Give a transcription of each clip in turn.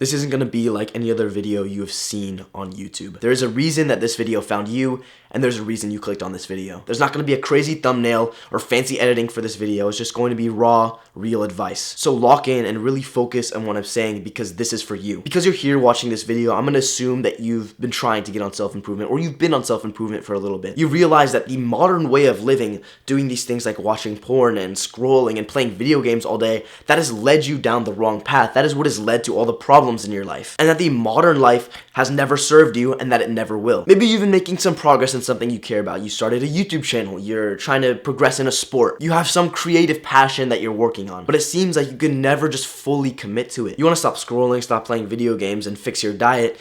This isn't going to be like any other video you have seen on YouTube. There is a reason that this video found you, and there's a reason you clicked on this video. There's not going to be a crazy thumbnail or fancy editing for this video. It's just going to be raw, real advice. So lock in and really focus on what I'm saying, because this is for you. Because you're here watching this video, I'm going to assume that you've been trying to get on self-improvement, or you've been on self-improvement for a little bit. You realize that the modern way of living, doing these things like watching porn and scrolling and playing video games all day, that has led you down the wrong path. That is what has led to all the problems in your life, and that the modern life has never served you, and that it never will. Maybe you've been making some progress in something you care about. You started a YouTube channel, you're trying to progress in a sport, you have some creative passion that you're working on, but it seems like you can never just fully commit to it. You want to stop scrolling, stop playing video games, and fix your diet,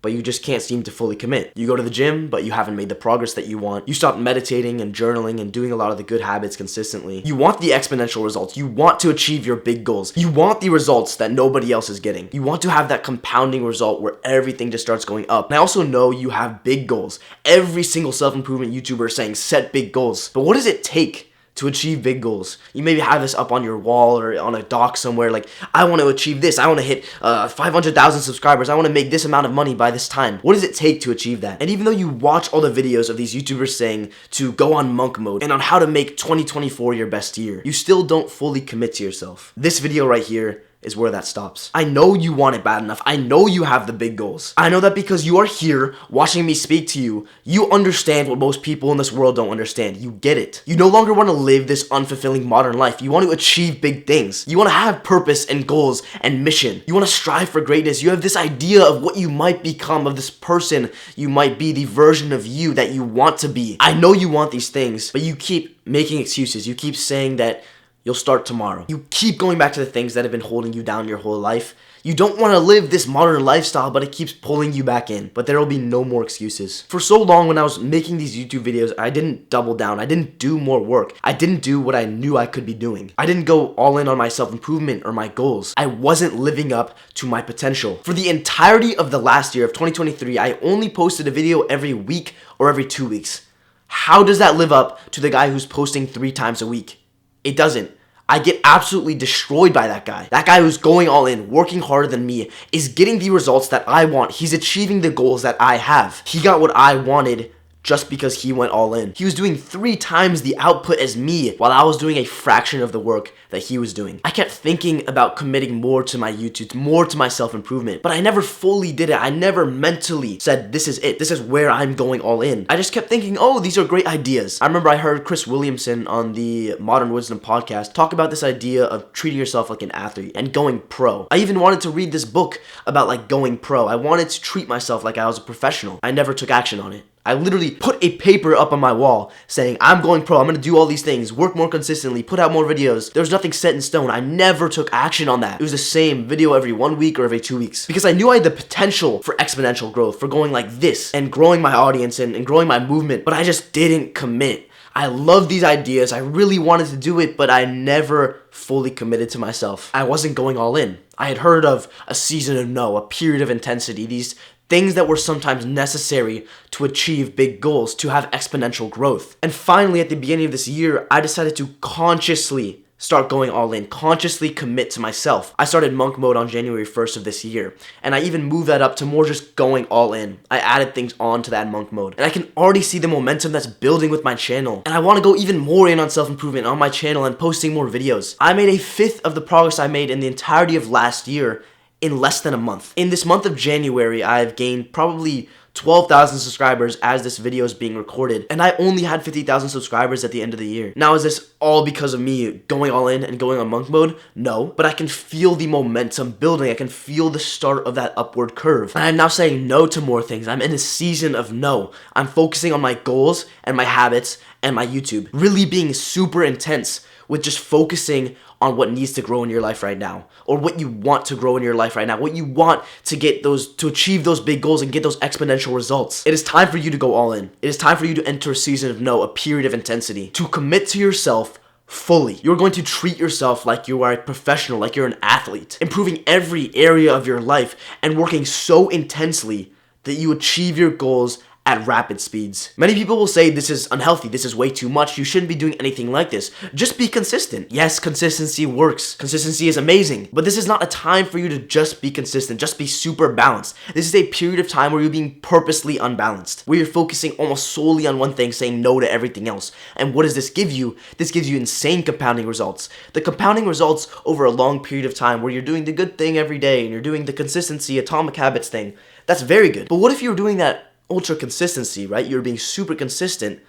but you just can't seem to fully commit. You go to the gym, but you haven't made the progress that you want. You stop meditating and journaling and doing a lot of the good habits consistently. You want the exponential results. You want to achieve your big goals. You want the results that nobody else is getting. You want to have that compounding result where everything just starts going up. And I also know you have big goals. Every single self-improvement YouTuber is saying set big goals. But what does it take to achieve big goals? You maybe have this up on your wall or on a dock somewhere, like, I want to achieve this, I want to hit 500,000 subscribers, I want to make this amount of money by this time. What does it take to achieve that? And even though you watch all the videos of these YouTubers saying to go on monk mode and on how to make 2024 your best year, you still don't fully commit to yourself. This video right here is where that stops. I know you want it bad enough. I know you have the big goals. I know that because you are here watching me speak to you, you understand what most people in this world don't understand. You get it. You no longer want to live this unfulfilling modern life. You want to achieve big things. You want to have purpose and goals and mission. You want to strive for greatness. You have this idea of what you might become, of this person you might be, the version of you that you want to be. I know you want these things, but you keep making excuses. You keep saying that you'll start tomorrow. You keep going back to the things that have been holding you down your whole life. You don't want to live this modern lifestyle, but it keeps pulling you back in. But there will be no more excuses. For so long when I was making these YouTube videos, I didn't double down. I didn't do more work. I didn't do what I knew I could be doing. I didn't go all in on my self-improvement or my goals. I wasn't living up to my potential. For the entirety of the last year of 2023, I only posted a video every week or every 2 weeks. How does that live up to the guy who's posting 3 times a week? It doesn't. I get absolutely destroyed by that guy. That guy who's going all in, working harder than me, is getting the results that I want. He's achieving the goals that I have. He got what I wanted just because he went all in. He was doing 3 times the output as me while I was doing a fraction of the work that he was doing. I kept thinking about committing more to my YouTube, more to my self-improvement, but I never fully did it. I never mentally said, this is it. This is where I'm going all in. I just kept thinking, oh, these are great ideas. I remember I heard Chris Williamson on the Modern Wisdom podcast talk about this idea of treating yourself like an athlete and going pro. I even wanted to read this book about like going pro. I wanted to treat myself like I was a professional. I never took action on it. I literally put a paper up on my wall saying, I'm going pro, I'm going to do all these things, work more consistently, put out more videos. There's nothing set in stone. I never took action on that. It was the same video every 1 week or every 2 weeks, because I knew I had the potential for exponential growth, for going like this and growing my audience and growing my movement, but I just didn't commit. I love these ideas. I really wanted to do it, but I never fully committed to myself. I wasn't going all in. I had heard of a season of no, a period of intensity, these things that were sometimes necessary to achieve big goals, to have exponential growth. And finally, at the beginning of this year, I decided to consciously start going all in, consciously commit to myself. I started monk mode on January 1st of this year, and I even moved that up to more just going all in. I added things onto that monk mode, and I can already see the momentum that's building with my channel. And I want to go even more in on self-improvement on my channel and posting more videos. I made a fifth of the progress I made in the entirety of last year in less than a month. In this month of January, I've gained probably 12,000 subscribers as this video is being recorded, and I only had 50,000 subscribers at the end of the year. Now, is this all because of me going all in and going on monk mode? No, but I can feel the momentum building. I can feel the start of that upward curve. And I'm now saying no to more things. I'm in a season of no. I'm focusing on my goals and my habits and my YouTube. Really being super intense with just focusing on what needs to grow in your life right now, or what you want to grow in your life right now, what you want to get to achieve those big goals and get those exponential results. It is time for you to go all in. It is time for you to enter a season of no, a period of intensity, to commit to yourself fully. You're going to treat yourself like you are a professional, like you're an athlete, improving every area of your life and working so intensely that you achieve your goals at rapid speeds. Many people will say this is unhealthy, this is way too much, you shouldn't be doing anything like this. Just be consistent. Yes, consistency works. Consistency is amazing, but this is not a time for you to just be consistent, just be super balanced. This is a period of time where you're being purposely unbalanced, where you're focusing almost solely on one thing, saying no to everything else. And what does this give you? This gives you insane compounding results. The compounding results over a long period of time where you're doing the good thing every day and you're doing the consistency, atomic habits thing. That's very good. But what if you're doing that ultra consistency, right? You're being super consistent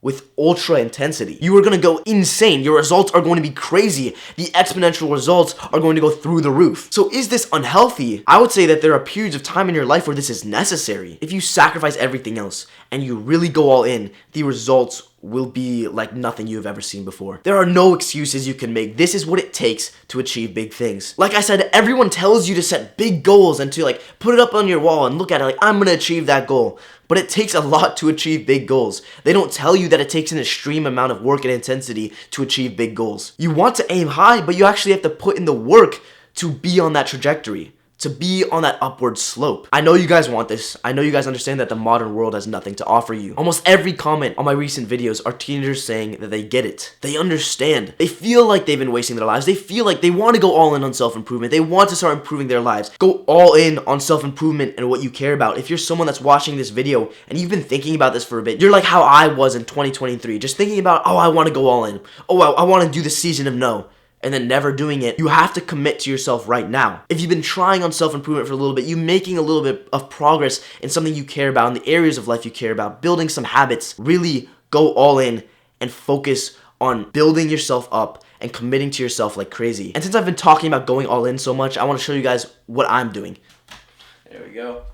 with ultra intensity. You are going to go insane. Your results are going to be crazy. The exponential results are going to go through the roof. So is this unhealthy? I would say that there are periods of time in your life where this is necessary. If you sacrifice everything else and you really go all in, the results will be like nothing you've ever seen before. There are no excuses you can make. This is what it takes to achieve big things. Like I said, everyone tells you to set big goals and to like put it up on your wall and look at it like, I'm gonna achieve that goal. But it takes a lot to achieve big goals. They don't tell you that it takes an extreme amount of work and intensity to achieve big goals. You want to aim high, but you actually have to put in the work to be on that trajectory, to be on that upward slope. I know you guys want this. I know you guys understand that the modern world has nothing to offer you. Almost every comment on my recent videos are teenagers saying that they get it. They understand. They feel like they've been wasting their lives. They feel like they want to go all in on self-improvement. They want to start improving their lives. Go all in on self-improvement and what you care about. If you're someone that's watching this video and you've been thinking about this for a bit, you're like how I was in 2023, just thinking about, oh, I want to go all in. Oh, I want to do the season of no. And then never doing it. You have to commit to yourself right now. If you've been trying on self-improvement for a little bit, you making a little bit of progress in something you care about, in the areas of life you care about, building some habits, really go all in and focus on building yourself up and committing to yourself like crazy. And since I've been talking about going all in so much, I want to show you guys what I'm doing. There we go.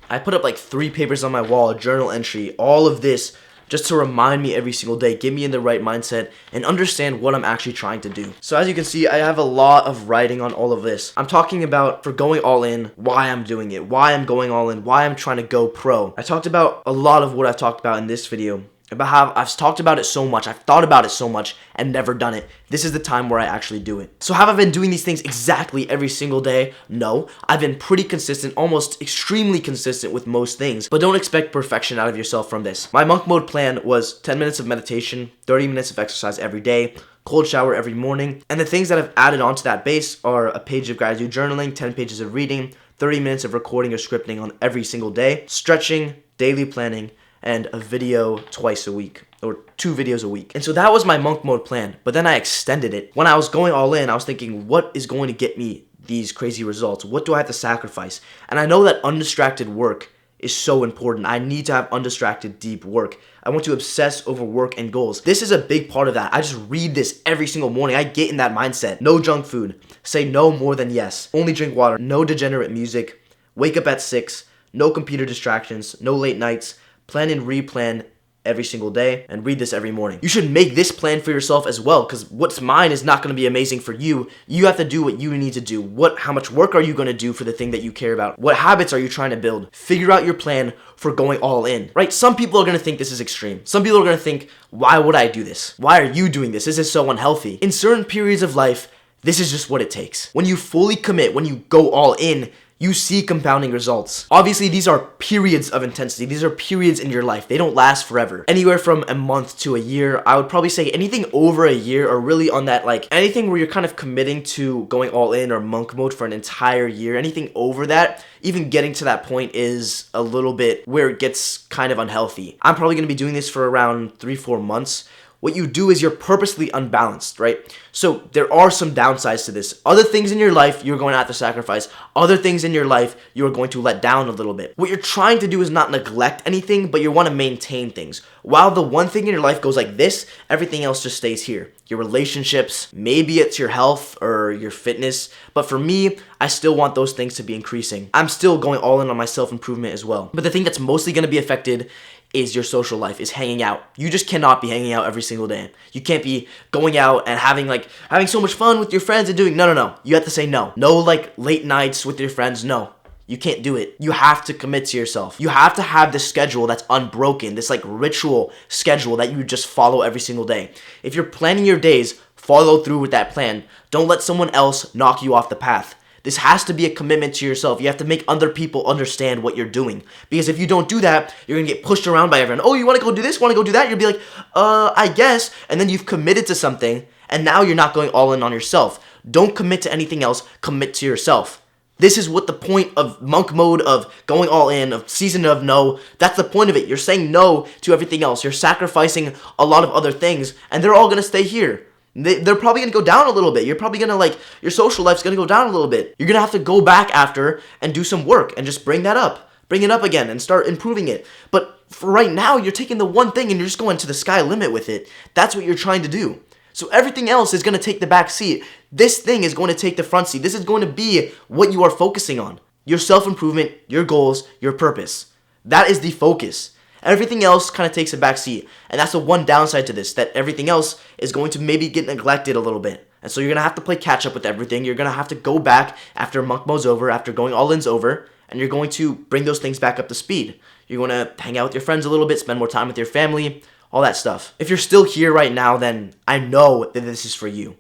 I put up like 3 papers on my wall, a journal entry, all of this, just to remind me every single day, get me in the right mindset, and understand what I'm actually trying to do. So as you can see, I have a lot of writing on all of this. I'm talking about, for going all in, why I'm doing it, why I'm going all in, why I'm trying to go pro. I talked about a lot of what I've talked about in this video, about how I've talked about it so much, I've thought about it so much, and never done it. This is the time where I actually do it. So have I been doing these things exactly every single day? No. I've been pretty consistent, almost extremely consistent with most things, but don't expect perfection out of yourself from this. My monk mode plan was 10 minutes of meditation, 30 minutes of exercise every day, cold shower every morning, and the things that I've added onto that base are a page of gratitude journaling, 10 pages of reading, 30 minutes of recording or scripting on every single day, stretching, daily planning, and a video twice a week, or 2 videos a week. And so that was my monk mode plan, but then I extended it. When I was going all in, I was thinking, what is going to get me these crazy results? What do I have to sacrifice? And I know that undistracted work is so important. I need to have undistracted deep work. I want to obsess over work and goals. This is a big part of that. I just read this every single morning. I get in that mindset. No junk food. Say no more than yes. Only drink water. No degenerate music. Wake up at 6. No computer distractions. No late nights. Plan and replan every single day, and read this every morning. You should make this plan for yourself as well, because what's mine is not going to be amazing for you. You have to do what you need to do. How much work are you going to do for the thing that you care about? What habits are you trying to build? Figure out your plan for going all in, right? Some people are going to think this is extreme. Some people are going to think, why would I do this? Why are you doing this? This is so unhealthy. In certain periods of life, this is just what it takes. When you fully commit, when you go all in, you see compounding results. Obviously, these are periods of intensity. These are periods in your life. They don't last forever. Anywhere from a month to a year. I would probably say anything over a year, or really on that, like anything where you're kind of committing to going all in or monk mode for an entire year. Anything over that, even getting to that point is a little bit where it gets kind of unhealthy. I'm probably going to be doing this for around 3-4 months. What you do is you're purposely unbalanced, right? So there are some downsides to this. Other things in your life, you're going to have to sacrifice. Other things in your life, you're going to let down a little bit. What you're trying to do is not neglect anything, but you want to maintain things. While the one thing in your life goes like this, everything else just stays here. Your relationships, maybe it's your health or your fitness, but for me, I still want those things to be increasing. I'm still going all in on my self-improvement as well. But the thing that's mostly going to be affected is your social life, is hanging out. You just cannot be hanging out every single day. You can't be going out and having so much fun with your friends and doing, no. You have to say no. No like late nights with your friends, no. You can't do it. You have to commit to yourself. You have to have this schedule that's unbroken, this like ritual schedule that you just follow every single day. If you're planning your days, follow through with that plan. Don't let someone else knock you off the path. This has to be a commitment to yourself. You have to make other people understand what you're doing. Because if you don't do that, you're going to get pushed around by everyone. Oh, you want to go do this? Want to go do that? You'll be like, I guess. And then you've committed to something, and now you're not going all in on yourself. Don't commit to anything else. Commit to yourself. This is what the point of monk mode, of going all in, of season of no, that's the point of it. You're saying no to everything else. You're sacrificing a lot of other things, and they're all going to stay here. They're probably going to go down a little bit. You're probably going to, your social life's going to go down a little bit. You're going to have to go back after and do some work and just bring that up. Bring it up again and start improving it. But for right now, you're taking the one thing and you're just going to the sky limit with it. That's what you're trying to do. So everything else is going to take the back seat. This thing is going to take the front seat. This is going to be what you are focusing on. Your self-improvement, your goals, your purpose. That is the focus. Everything else kind of takes a back seat. And that's the one downside to this, that everything else is going to maybe get neglected a little bit. And so you're going to have to play catch up with everything. You're going to have to go back after monk mode's over, after going all in's over, and you're going to bring those things back up to speed. You're going to hang out with your friends a little bit, spend more time with your family, all that stuff. If you're still here right now, then I know that this is for you.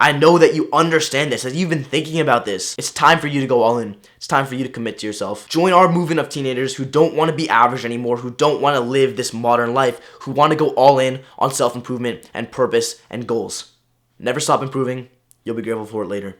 I know that you understand this, that you've been thinking about this. It's time for you to go all in. It's time for you to commit to yourself. Join our movement of teenagers who don't want to be average anymore, who don't want to live this modern life, who want to go all in on self-improvement and purpose and goals. Never stop improving. You'll be grateful for it later.